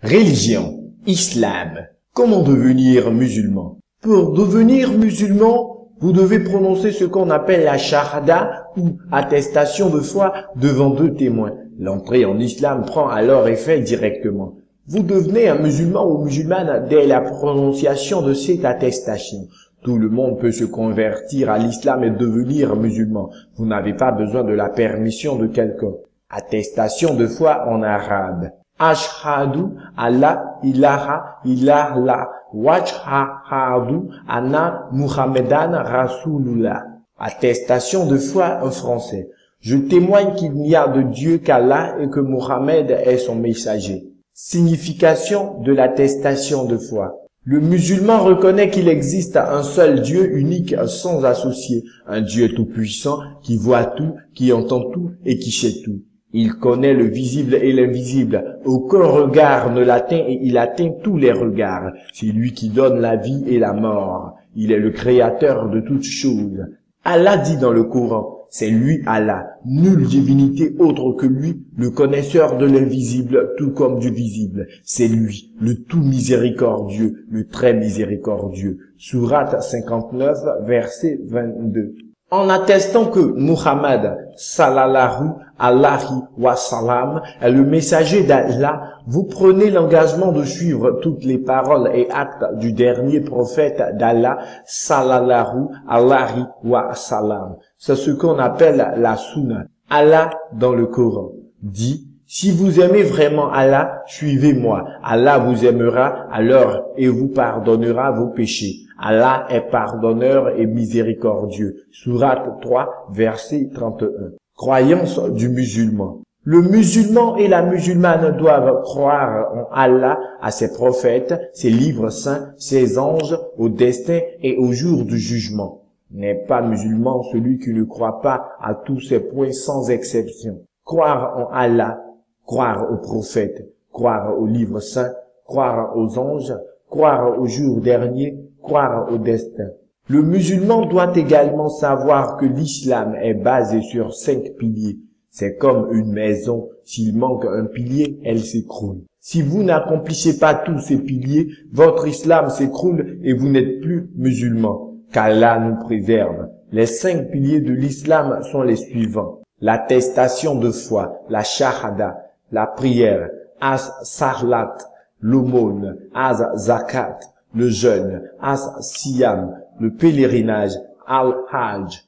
Religion, islam. Comment devenir musulman? Pour devenir musulman, vous devez prononcer ce qu'on appelle la shahada ou attestation de foi devant 2 témoins. L'entrée en islam prend alors effet directement. Vous devenez un musulman ou musulmane dès la prononciation de cette attestation. Tout le monde peut se convertir à l'islam et devenir musulman. Vous n'avez pas besoin de la permission de quelqu'un. Attestation de foi en arabe. Ashhadu alla ilaha illallah wajhadu anna Muhammadan Rasulullah. Attestation de foi en français. Je témoigne qu'il n'y a de Dieu qu'Allah et que Mohammed est son messager. Signification de l'attestation de foi. Le musulman reconnaît qu'il existe un seul Dieu unique sans associé, un Dieu tout-puissant qui voit tout, qui entend tout et qui sait tout. Il connaît le visible et l'invisible. Aucun regard ne l'atteint et il atteint tous les regards. C'est lui qui donne la vie et la mort. Il est le créateur de toutes choses. Allah dit dans le Coran, c'est lui Allah, nulle divinité autre que lui, le connaisseur de l'invisible tout comme du visible. C'est lui, le tout miséricordieux, le très miséricordieux. Sourate 59, verset 22. En attestant que Muhammad sallallahu alayhi wa sallam est le messager d'Allah, vous prenez l'engagement de suivre toutes les paroles et actes du dernier prophète d'Allah sallallahu alayhi wa sallam. C'est ce qu'on appelle la sunna. Allah dans le Coran dit: si vous aimez vraiment Allah, suivez-moi. Allah vous aimera alors et vous pardonnera vos péchés. Allah est pardonneur et miséricordieux. Sourate 3, verset 31. Croyance du musulman. Le musulman et la musulmane doivent croire en Allah, à ses prophètes, ses livres saints, ses anges, au destin et au jour du jugement. N'est pas musulman celui qui ne croit pas à tous ces points sans exception. Croire en Allah, croire aux prophètes, croire aux livres saints, croire aux anges, croire au jour dernier, croire au destin. Le musulman doit également savoir que l'islam est basé sur 5 piliers. C'est comme une maison, s'il manque un pilier, elle s'écroule. Si vous n'accomplissez pas tous ces piliers, votre islam s'écroule et vous n'êtes plus musulman. Qu'Allah nous préserve. Les 5 piliers de l'islam sont les suivants. L'attestation de foi, la shahada, la prière, as-salat, l'aumône, az-zakat, le jeûne, as-siyam, le pèlerinage, al-hajj.